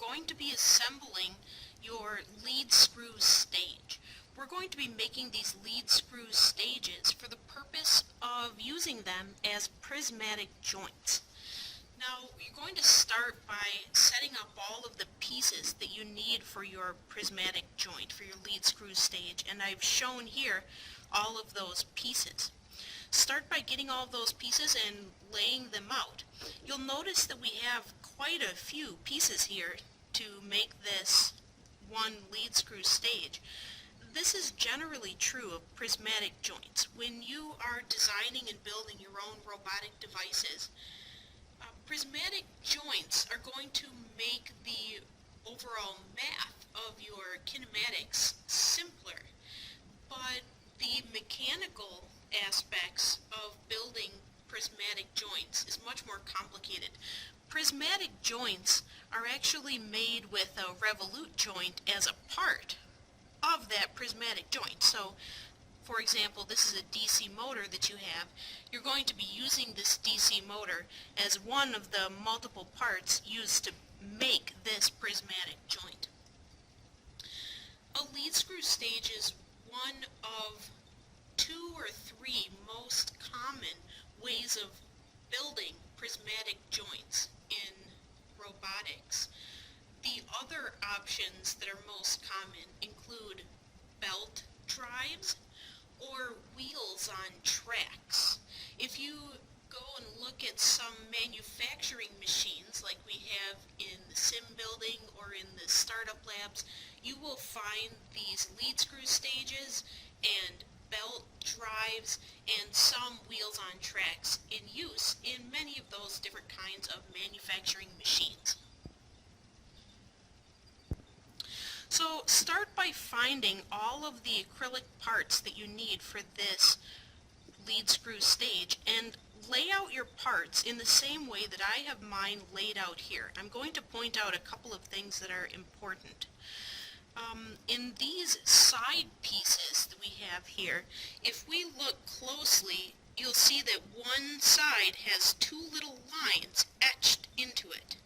going to be assembling your lead screw stage. We're going to be making these lead screw stages for the purpose of using them as prismatic joints. Now, you're going to start by setting up all of the pieces that you need for your prismatic joint, for your lead screw stage, and I've shown here all of those pieces. Start by getting all of those pieces and laying them out. You'll notice that we have quite a few pieces here to make this one lead screw stage. This is generally true of prismatic joints. When you are designing and building your own robotic devices, prismatic joints are going to make the overall math of your kinematics simpler, but the mechanical aspects of building prismatic joints is much more complicated. Prismatic joints are actually made with a revolute joint as a part of that prismatic joint. So, for example, this is a DC motor that you have. You're going to be using this DC motor as one of the multiple parts used to make this prismatic joint. A lead screw stage is one of 2 or 3 most common ways of building prismatic joints in robotics. The other options that are most common include belt drives or wheels on tracks. If you go and look at some manufacturing machines like we have in the sim building or in the startup labs, you will find these lead screw stages and belt drives and some wheels on tracks in use in many of those different kinds of manufacturing machines. So start by finding all of the acrylic parts that you need for this lead screw stage and lay out your parts in the same way that I have mine laid out here. I'm going to point out a couple of things that are important. In these side pieces that we have here, if we look closely, you'll see that one side has 2 little lines etched into it.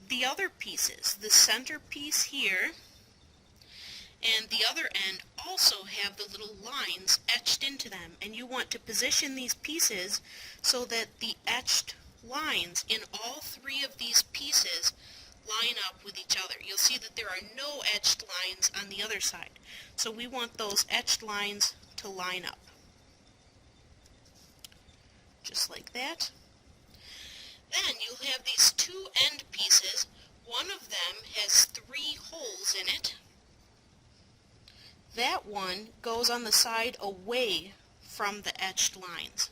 The other pieces, the center piece here and the other end, also have the little lines etched into them, and you want to position these pieces so that the etched lines in all 3 of these pieces line up with each other. You'll see that there are no etched lines on the other side, so we want those etched lines to line up. Just like that. Then you'll have these 2 end pieces. One of them has 3 holes in it. That one goes on the side away from the etched lines.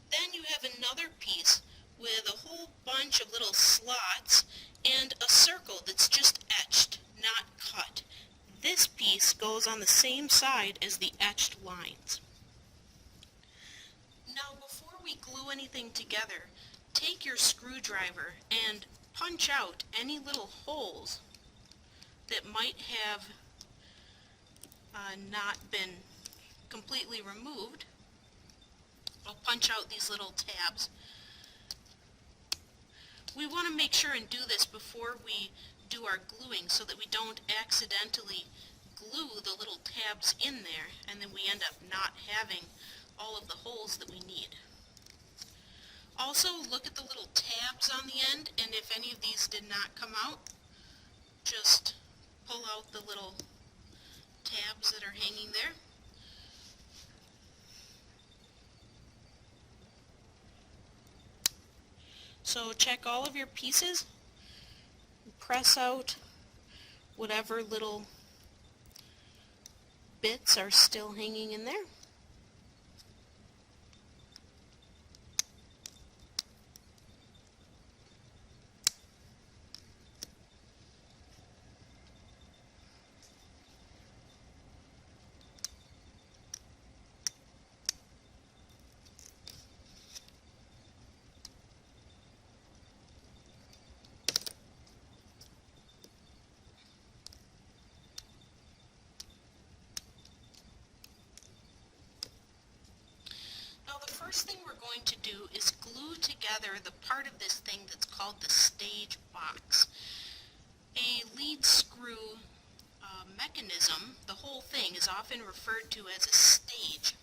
Then you have another piece with a whole bunch of little slots and a circle that's just etched, not cut. This piece goes on the same side as the etched lines. Now, before we glue anything together, take your screwdriver and punch out any little holes that might have not been completely removed. I'll punch out these little tabs. We want to make sure and do this before we do our gluing so that we don't accidentally glue the little tabs in there and then we end up not having all of the holes that we need. Also, look at the little tabs on the end, and if any of these did not come out, just pull out the little tabs that are hanging there. So check all of your pieces, press out whatever little bits are still hanging in there. going to do is glue together the part of this thing that's called the stage box. A lead screw mechanism, the whole thing, is often referred to as a stage.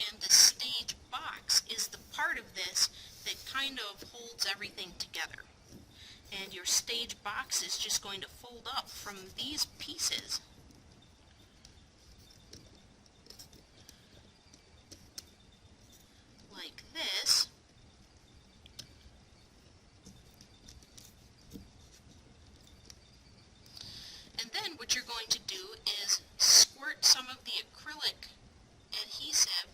And the stage box is the part of this that kind of holds everything together. And your stage box is just going to fold up from these pieces like this. And then what you're going to do is squirt some of the acrylic adhesive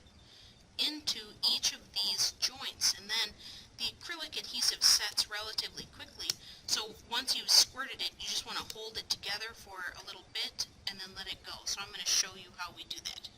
into each of these joints, and then the acrylic adhesive sets relatively quickly, so once you've squirted it, you just want to hold it together for a little bit and then let it go. So I'm going to show you how we do that.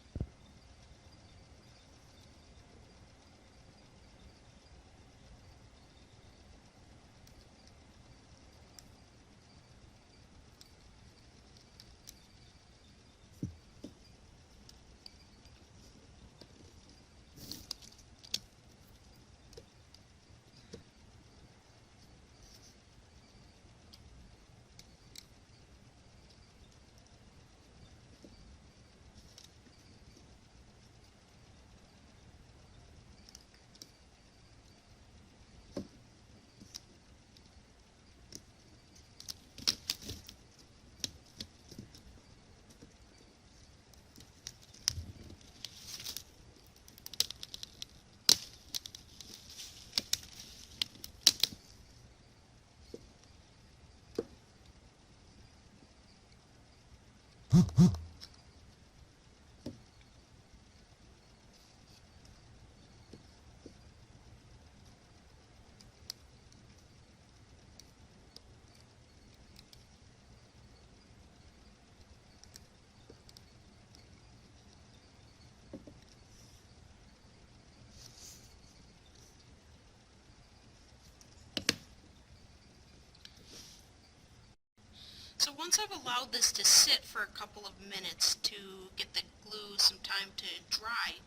So once I've allowed this to sit for a couple of minutes to get the glue some time to dry,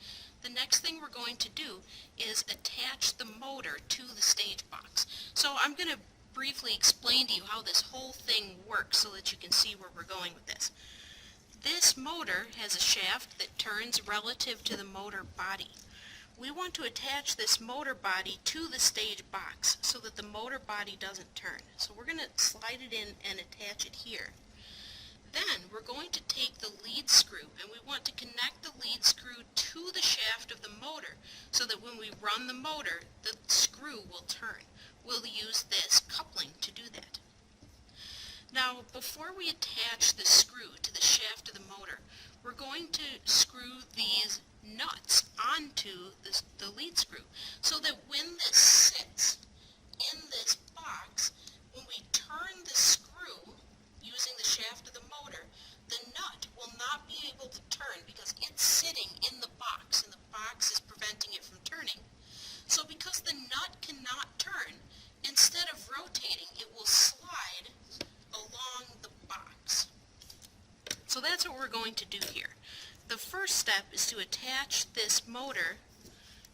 the next thing we're going to do is attach the motor to the stage box. So I'm going to briefly explain to you how this whole thing works so that you can see where we're going with this. This motor has a shaft that turns relative to the motor body. We want to attach this motor body to the stage box so that the motor body doesn't turn. So we're going to slide it in and attach it here. Then we're going to take the lead screw and we want to connect the lead screw to the shaft of the motor so that when we run the motor, the screw will turn. We'll use this coupling to do that. Now, before we attach the screw to the shaft of the motor, we're going to screw these nuts onto the lead screw so that when this sits in this box, when we turn the screw using the shaft of the motor, the nut will not be able to turn because it's sitting in the box and the box is preventing it from turning. So because the nut cannot turn, instead of rotating, it will slide along the box. So that's what we're going to do here. The first step is to attach this motor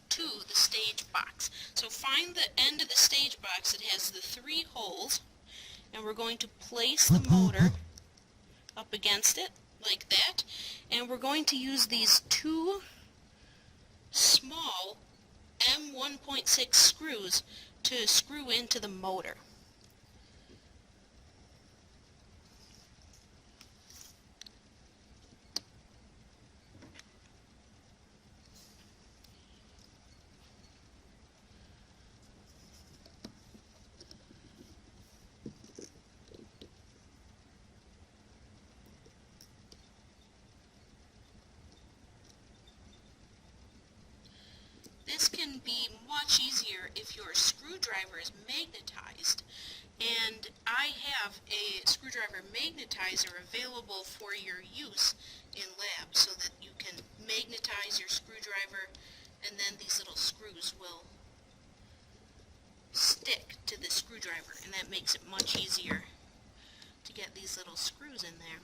to the stage box. So find the end of the stage box that has the 3 holes, and we're going to place the motor up against it like that, and we're going to use these 2 small M1.6 screws to screw into the motor. This can be much easier if your screwdriver is magnetized, and I have a screwdriver magnetizer available for your use in lab so that you can magnetize your screwdriver and then these little screws will stick to the screwdriver, and that makes it much easier to get these little screws in there.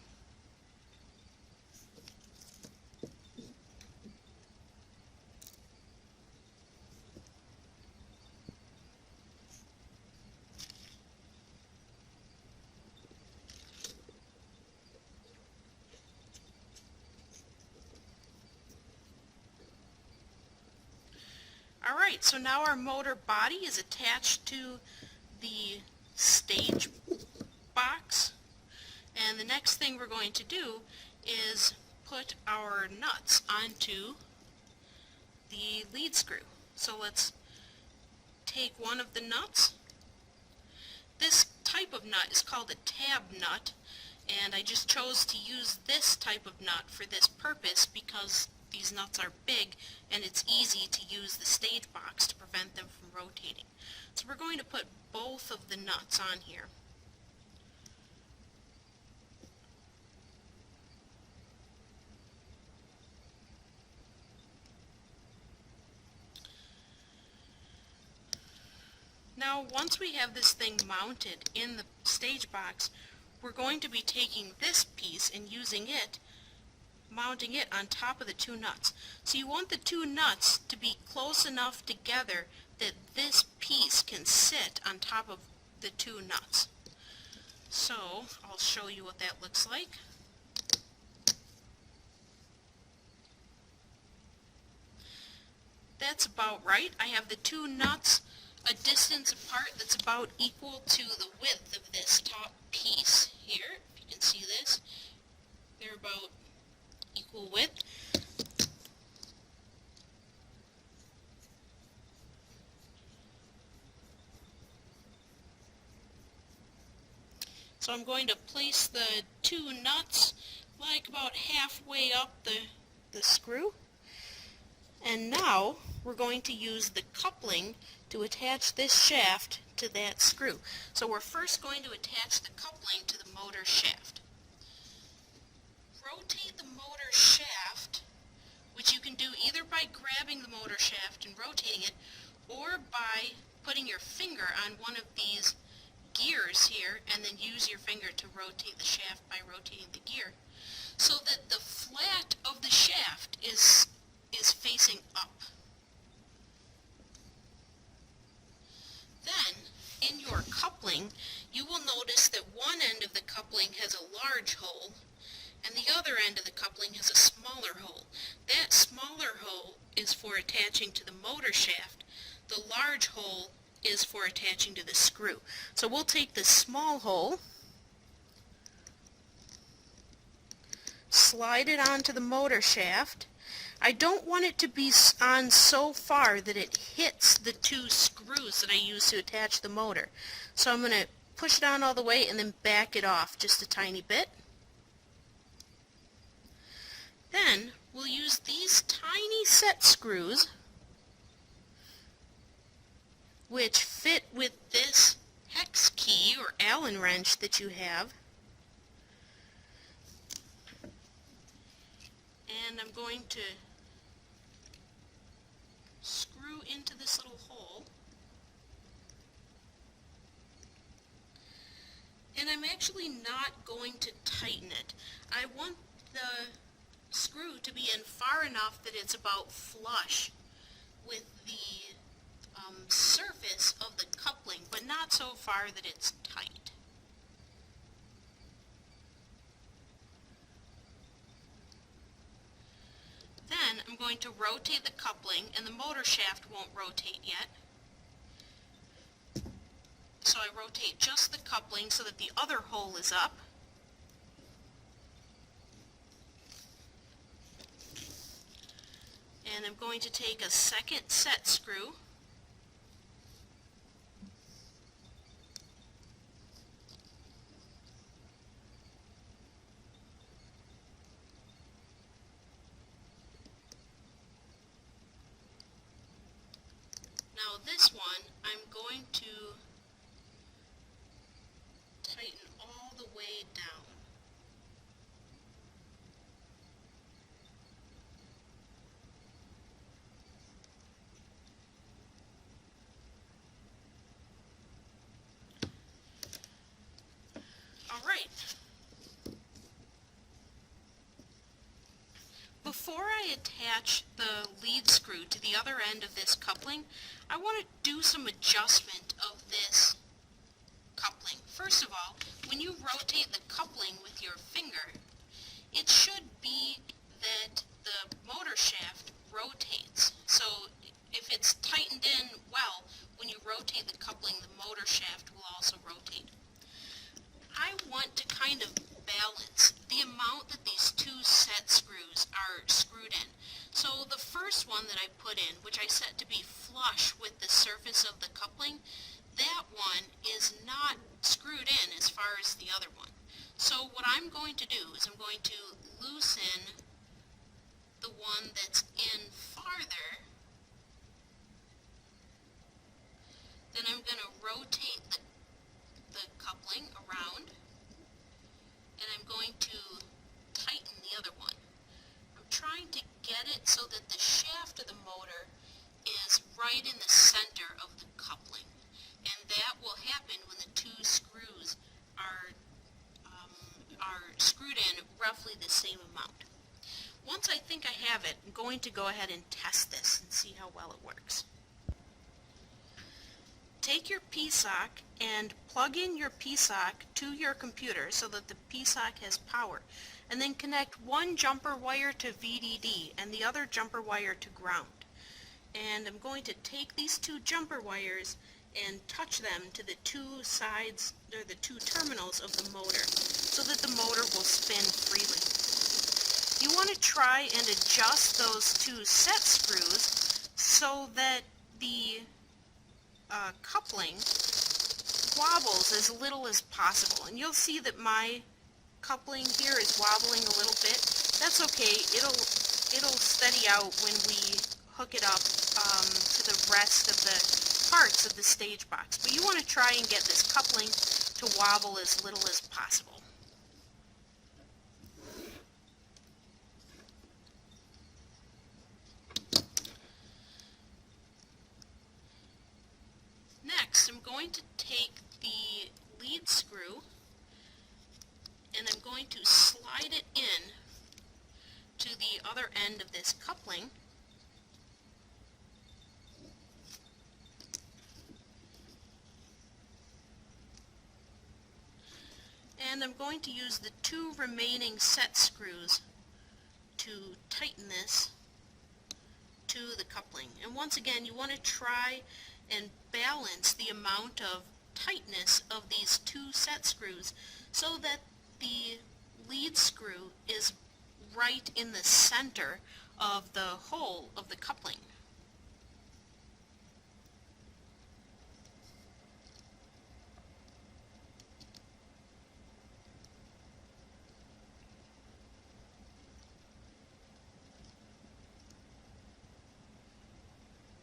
Alright, so now our motor body is attached to the stage box, and the next thing we're going to do is put our nuts onto the lead screw. So let's take one of the nuts. This type of nut is called a tab nut, and I just chose to use this type of nut for this purpose because these nuts are big and it's easy to use the stage box to prevent them from rotating. So we're going to put both of the nuts on here. Now, once we have this thing mounted in the stage box, we're going to be taking this piece and using it, mounting it on top of the two nuts. So you want the two nuts to be close enough together that this piece can sit on top of the two nuts. So I'll show you what that looks like. That's about right. I have the two nuts a distance apart that's about equal to the width of this top piece here. If you can see this, they're about equal width. So I'm going to place the two nuts like about halfway up the screw. And now we're going to use the coupling to attach this shaft to that screw. So we're first going to attach the coupling to the motor shaft. Rotate the motor shaft, which you can do either by grabbing the motor shaft and rotating it, or by putting your finger on one of these gears here and then use your finger to rotate the shaft by rotating the gear, so that the flat of the shaft is facing up. Then, in your coupling, you will notice that one end of the coupling has a large hole, and the other end of the coupling has a smaller hole. That smaller hole is for attaching to the motor shaft. The large hole is for attaching to the screw. So we'll take the small hole, slide it onto the motor shaft. I don't want it to be on so far that it hits the two screws that I use to attach the motor. So I'm going to push it on all the way and then back it off just a tiny bit. Then we'll use these tiny set screws, which fit with this hex key or Allen wrench that you have. And I'm going to screw into this little hole. And I'm actually not going to tighten it. I want the screw to be in far enough that it's about flush with the surface of the coupling, but not so far that it's tight. Then I'm going to rotate the coupling, and the motor shaft won't rotate yet. So I rotate just the coupling so that the other hole is up. And I'm going to take a second set screw, now this one I'm going to tighten all the way down. Alright. Before I attach the lead screw to the other end of this coupling, I want to do some adjustment of this coupling. First of all, when you rotate the coupling with your finger, it should be that the motor shaft rotates. So if it's tightened in well, when you rotate the coupling, the motor shaft will also rotate. I want to kind of balance the amount that these two set screws are screwed in. So the first one that I put in, which I set to be flush with the surface of the coupling, that one is not screwed in as far as the other one. So what I'm going to do is I'm going to loosen the one that's in farther. Then I'm going to rotate the coupling around, and I'm going to tighten the other one. I'm trying to get it so that the shaft of the motor is right in the center of the coupling, and that will happen when the two screws are screwed in roughly the same amount. Once I think I have it, I'm going to go ahead and test this and see how well it works. Take your P-sock and plug in your P-sock to your computer so that the P-sock has power, and then connect one jumper wire to VDD and the other jumper wire to ground. And I'm going to take these two jumper wires and touch them to the two sides, or the two terminals of the motor, so that the motor will spin freely. You want to try and adjust those two set screws so that the coupling wobbles as little as possible. And you'll see that my coupling here is wobbling a little bit. That's okay. It'll steady out when we hook it up to the rest of the parts of the stage box. But you want to try and get this coupling to wobble as little as possible. Next, I'm going to take the lead screw and I'm going to slide it in to the other end of this coupling. And I'm going to use the two remaining set screws to tighten this to the coupling. And once again, you want to try and balance the amount of tightness of these two set screws so that the lead screw is right in the center of the hole of the coupling.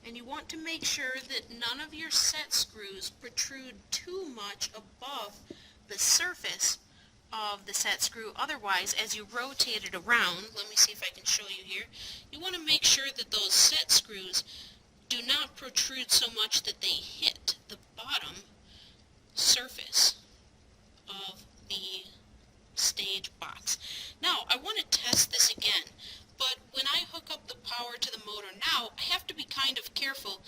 And you want to make sure that none of your set screws protrude too much above the surface of the set screw. Otherwise, as you rotate it around, let me see if I can show you here, you want to make sure that those set screws do not protrude so much that they hit the bottom surface of the stage box. Now, I want to test this again. But when I hook up the power to the motor now, I have to be kind of careful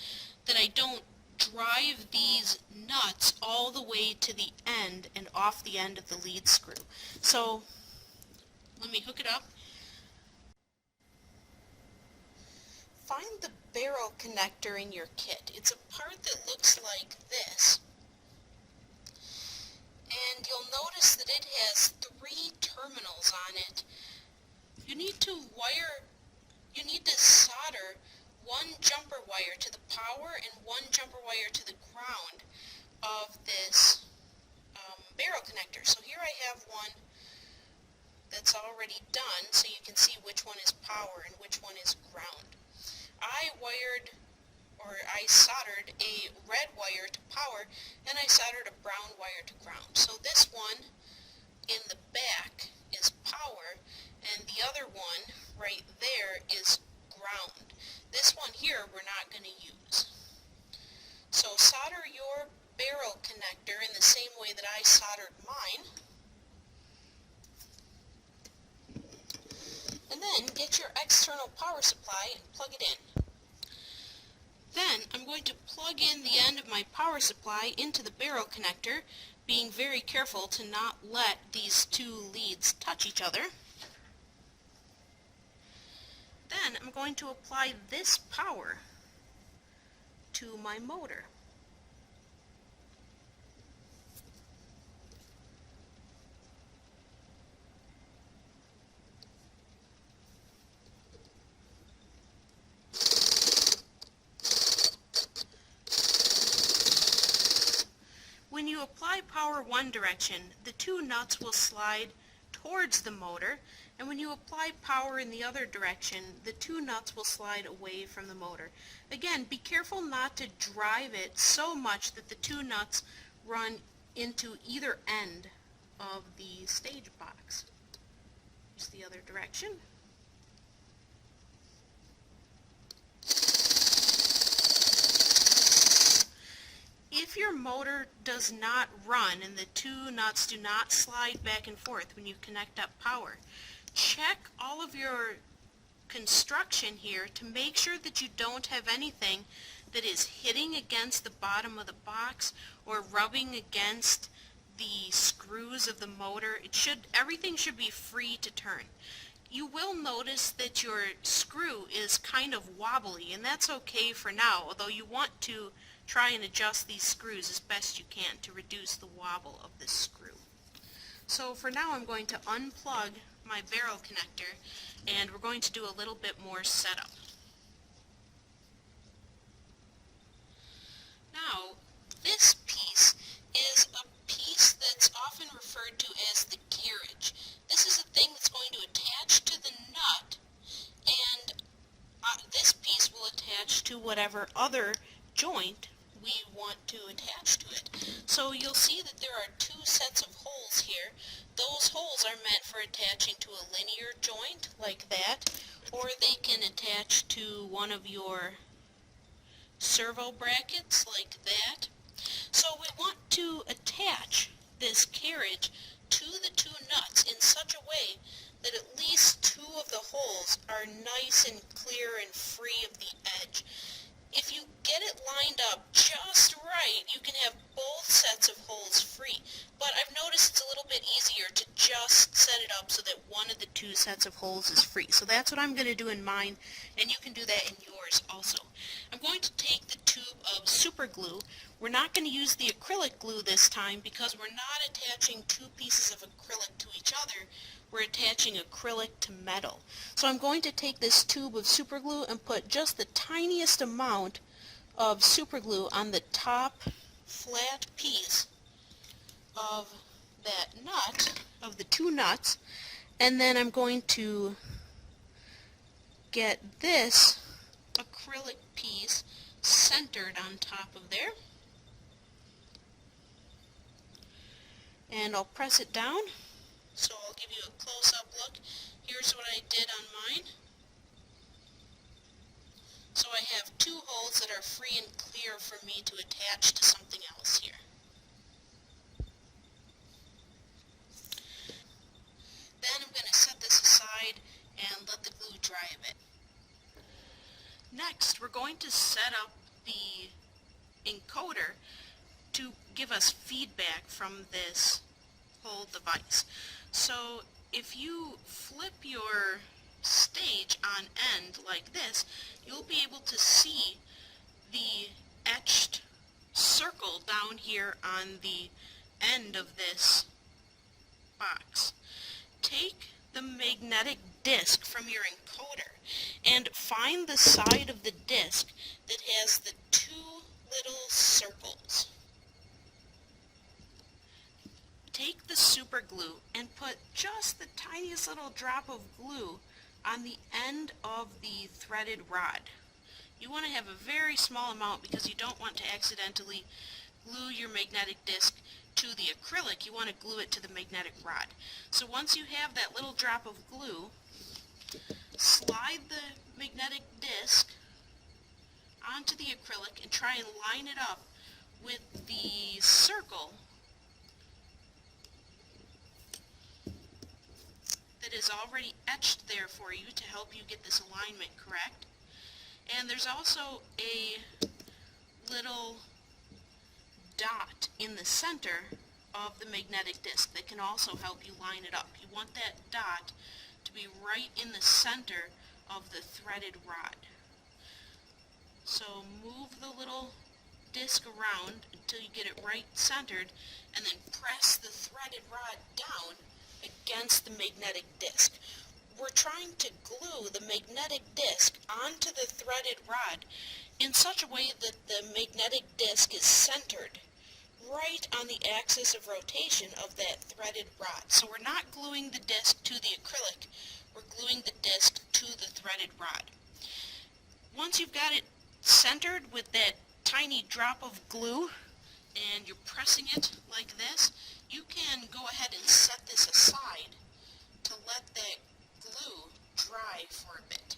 that I don't drive these nuts all the way to the end and off the end of the lead screw. So let me hook it up. Find the barrel connector in your kit. It's a part that looks like this. And you'll notice that it has 3 terminals on it. You need to solder one jumper wire to the power and one jumper wire to the ground of this barrel connector. So here I have one that's already done, so you can see which one is power and which one is ground. I soldered a red wire to power and I soldered a brown wire to ground. So this one in the back is power, and the other one right there is ground. This one here we're not going to use. So solder your barrel connector in the same way that I soldered mine. And then get your external power supply and plug it in. Then I'm going to plug in the end of my power supply into the barrel connector, being very careful to not let these two leads touch each other. Then I'm going to apply this power to my motor. When you apply power one direction, the two nuts will slide towards the motor, and when you apply power in the other direction, the two nuts will slide away from the motor. Again, be careful not to drive it so much that the two nuts run into either end of the stage box. Here's the other direction. If your motor does not run and the two nuts do not slide back and forth when you connect up power, check all of your construction here to make sure that you don't have anything that is hitting against the bottom of the box or rubbing against the screws of the motor. Everything should be free to turn. You will notice that your screw is kind of wobbly, and that's okay for now, although you want to try and adjust these screws as best you can to reduce the wobble of this screw. So for now I'm going to unplug my barrel connector, and we're going to do a little bit more setup. Now, this piece is a piece that's often referred to as the carriage. This is a thing that's going to attach to the nut, and this piece will attach to whatever other joint we want to attach to it. So you'll see that there are two sets of holes here. Those holes are meant for attaching to a linear joint like that, or they can attach to one of your servo brackets like that. So we want to attach this carriage to the two nuts in such a way that at least two of the holes are nice and clear and free of the edge. If you get it lined up just right, you can have both sets of holes free. But I've noticed it's a little bit easier to just set it up so that one of the two sets of holes is free. So that's what I'm going to do in mine, and you can do that in yours also. I'm going to take the tube of super glue. We're not going to use the acrylic glue this time because we're not attaching two pieces of acrylic to each other. We're attaching acrylic to metal. So I'm going to take this tube of super glue and put just the tiniest amount of super glue on the top flat piece of that nut, of the two nuts, and then I'm going to get this acrylic piece centered on top of there, and I'll press it down. So I'll give you a close-up look. Here's what I did on mine. So I have two holes that are free and clear for me to attach to something else here. Then I'm going to set this aside and let the glue dry a bit. Next, we're going to set up the encoder to give us feedback from this whole device. So if you flip your stage on end like this, you'll be able to see the etched circle down here on the end of this box. Take the magnetic disc from your encoder and find the side of the disc that has the two little circles. Take the super glue and put just the tiniest little drop of glue on the end of the threaded rod. You want to have a very small amount because you don't want to accidentally glue your magnetic disc to the acrylic. You want to glue it to the magnetic rod. So once you have that little drop of glue, slide the magnetic disc onto the acrylic and try and line it up with the circle that is already etched there for you to help you get this alignment correct. And there's also a little dot in the center of the magnetic disc that can also help you line it up. You want that dot to be right in the center of the threaded rod. So move the little disc around until you get it right centered, and then press the threaded rod down against the magnetic disc. We're trying to glue the magnetic disc onto the threaded rod in such a way that the magnetic disc is centered right on the axis of rotation of that threaded rod. So we're not gluing the disc to the acrylic, we're gluing the disc to the threaded rod. Once you've got it centered with that tiny drop of glue and you're pressing it like this, you can go ahead and set this aside to let that glue dry for a bit.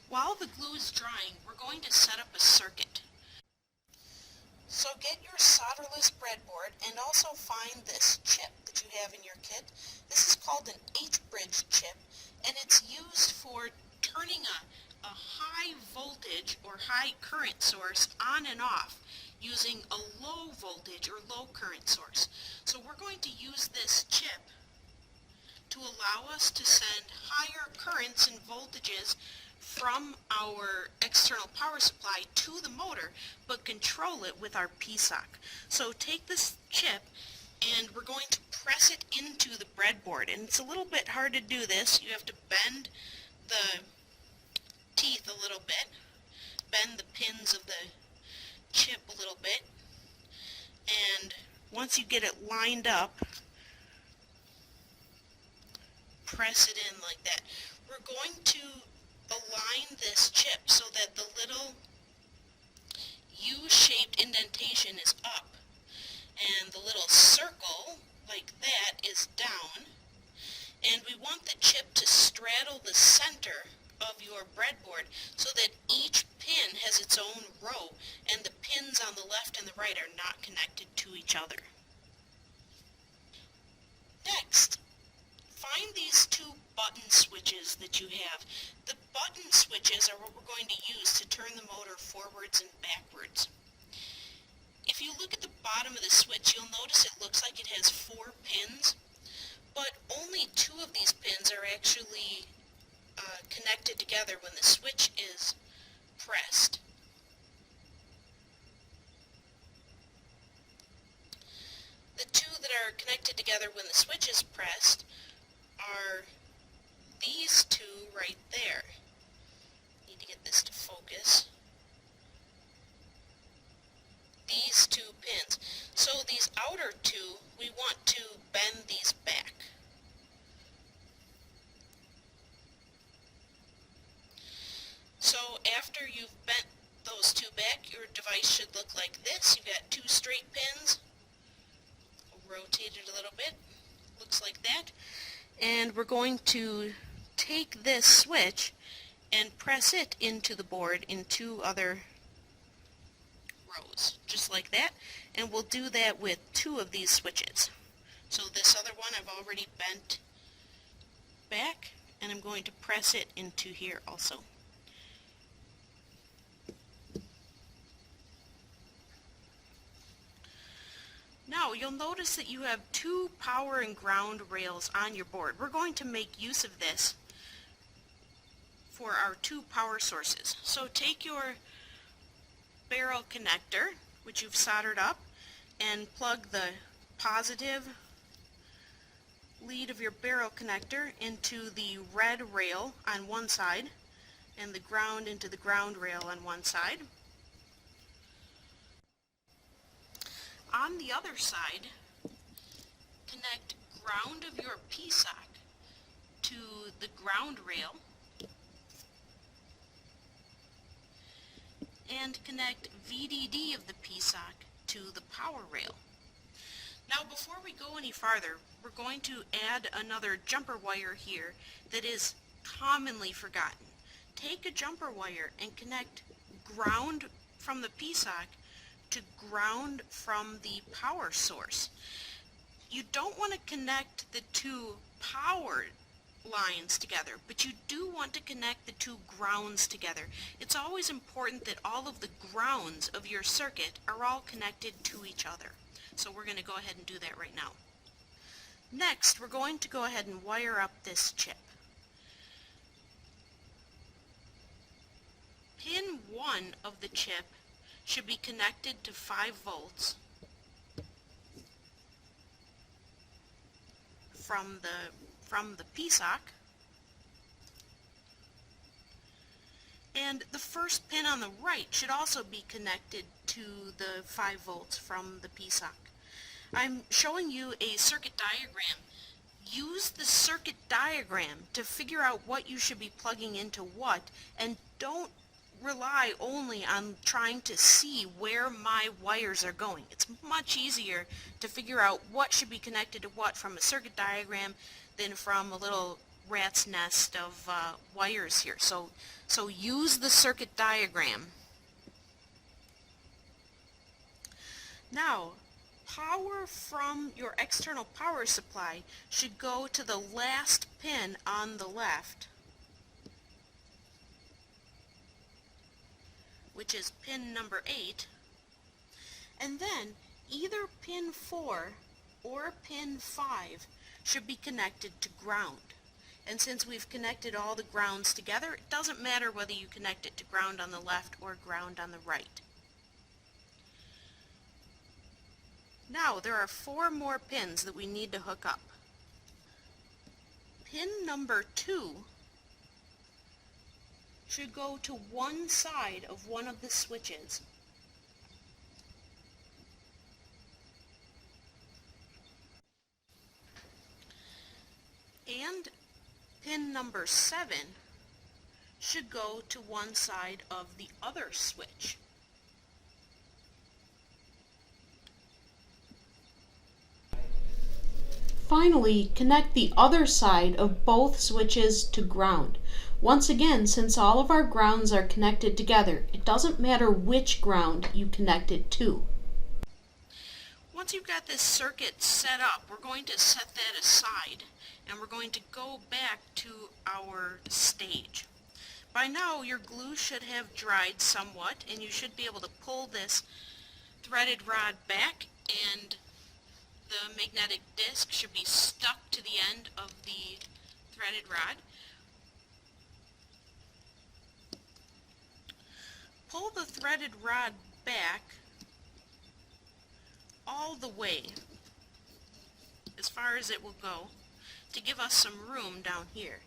While the glue is drying, we're going to set up a circuit. So get your solderless breadboard and also find this chip that you have in your kit. This is called an H-bridge chip, and it's used for turning a high voltage or high current source on and off using a low voltage or low current source. So we're going to use this chip to allow us to send higher currents and voltages from our external power supply to the motor, but control it with our PSOC. So take this chip and we're going to press it into the breadboard, and it's a little bit hard to do this. You have to bend the teeth a little bit, bend the pins of the chip a little bit, and once you get it lined up, press it in like that. We're going to align this chip so that the little U-shaped indentation is up and the little circle like that is down, and we want the chip to straddle the center of your breadboard so that each pin has its own row and the pins on the left and the right are not connected to each other. Next, find these two button switches that you have. The button switches are what we're going to use to turn the motor forwards and backwards. If you look at the bottom of the switch, you'll notice it looks like it has 4 pins, but only 2 of these pins are actually connected together when the switch is pressed. The 2 that are connected together when the switch is pressed are these 2 right there. Need to get this to focus. These 2 pins. So these outer 2, we want to bend these back. So after you've bent those 2 back, your device should look like this. You've got 2 straight pins. We'll rotate it a little bit. Looks like that. And we're going to take this switch and press it into the board in 2 other rows, just like that. And we'll do that with 2 of these switches. So this other one I've already bent back, and I'm going to press it into here also. Now you'll notice that you have 2 power and ground rails on your board. We're going to make use of this for our 2 power sources. So take your barrel connector, which you've soldered up, and plug the positive lead of your barrel connector into the red rail on one side and the ground into the ground rail on one side. On the other side, connect ground of your PSOC to the ground rail and connect VDD of the PSOC to the power rail. Now before we go any farther, we're going to add another jumper wire here that is commonly forgotten. Take a jumper wire and connect ground from the PSOC to ground from the power source. You don't want to connect the 2 power lines together, but you do want to connect the 2 grounds together. It's always important that all of the grounds of your circuit are all connected to each other. So we're going to go ahead and do that right now. Next, we're going to go ahead and wire up this chip. Pin 1 of the chip should be connected to 5 volts from the PSOC, and the first pin on the right should also be connected to the 5 volts from the PSOC. I'm showing you a circuit diagram. Use the circuit diagram to figure out what you should be plugging into what, and don't rely only on trying to see where my wires are going. It's much easier to figure out what should be connected to what from a circuit diagram than from a little rat's nest of wires here. So use the circuit diagram. Now, power from your external power supply should go to the last pin on the left, which is pin number 8, and then either pin 4 or pin 5 should be connected to ground. And since we've connected all the grounds together, it doesn't matter whether you connect it to ground on the left or ground on the right. Now there are 4 more pins that we need to hook up. Pin number 2 should go to one side of one of the switches. And pin number 7 should go to one side of the other switch. Finally, connect the other side of both switches to ground. Once again, since all of our grounds are connected together, it doesn't matter which ground you connect it to. Once you've got this circuit set up, we're going to set that aside, and we're going to go back to our stage. By now, your glue should have dried somewhat, and you should be able to pull this threaded rod back, and the magnetic disc should be stuck to the end of the threaded rod. Pull the threaded rod back all the way, as far as it will go, to give us some room down here.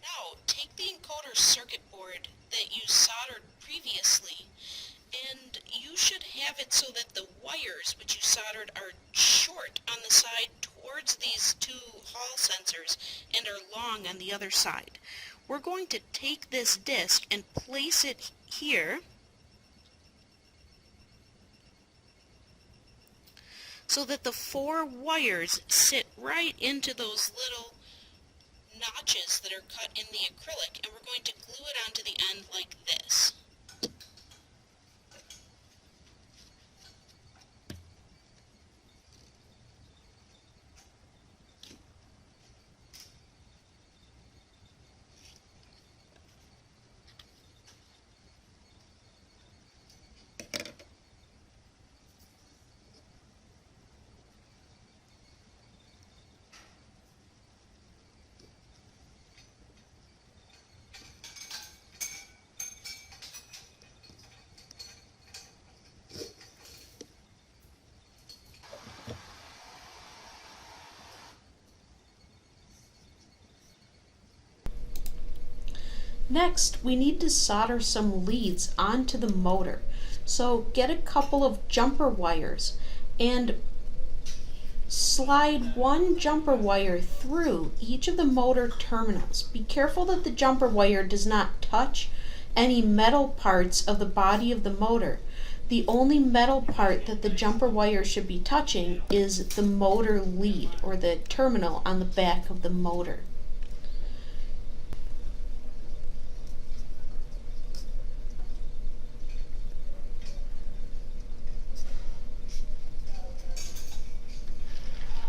Now, take the encoder circuit board that you soldered previously, and you should have it so that the wires which you soldered are short on the side towards these 2 hall sensors and are long on the other side. We're going to take this disc and place it here so that the 4 wires sit right into those little notches that are cut in the acrylic, and we're going to glue it onto the end like this. Next, we need to solder some leads onto the motor. So get a couple of jumper wires and slide one jumper wire through each of the motor terminals. Be careful that the jumper wire does not touch any metal parts of the body of the motor. The only metal part that the jumper wire should be touching is the motor lead, or the terminal on the back of the motor.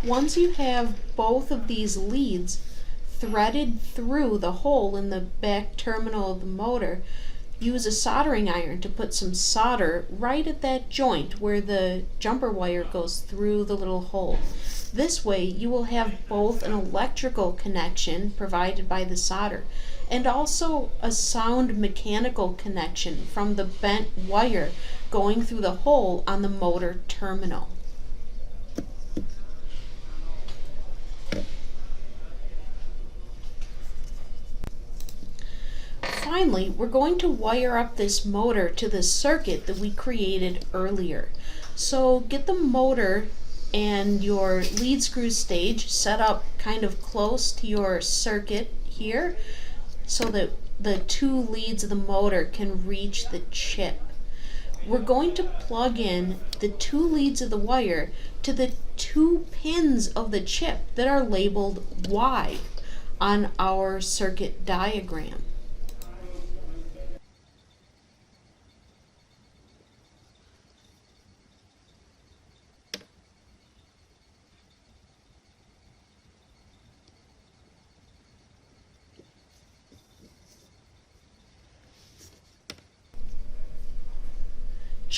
Once you have both of these leads threaded through the hole in the back terminal of the motor, use a soldering iron to put some solder right at that joint where the jumper wire goes through the little hole. This way you will have both an electrical connection provided by the solder and also a sound mechanical connection from the bent wire going through the hole on the motor terminal. Finally, we're going to wire up this motor to the circuit that we created earlier. So get the motor and your lead screw stage set up kind of close to your circuit here so that the two leads of the motor can reach the chip. We're going to plug in the two leads of the wire to the two pins of the chip that are labeled Y on our circuit diagram.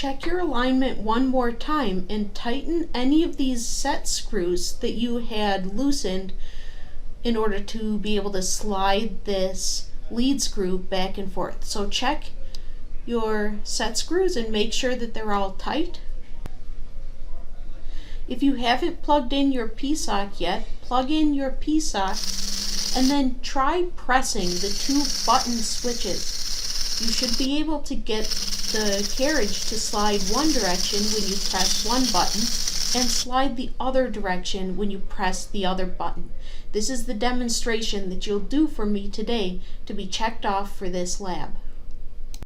Check your alignment one more time and tighten any of these set screws that you had loosened in order to be able to slide this lead screw back and forth. So check your set screws and make sure that they're all tight. If you haven't plugged in your P-sock yet, plug in your P-sock and then try pressing the two button switches. You should be able to get the carriage to slide one direction when you press one button and slide the other direction when you press the other button. This is the demonstration that you'll do for me today to be checked off for this lab.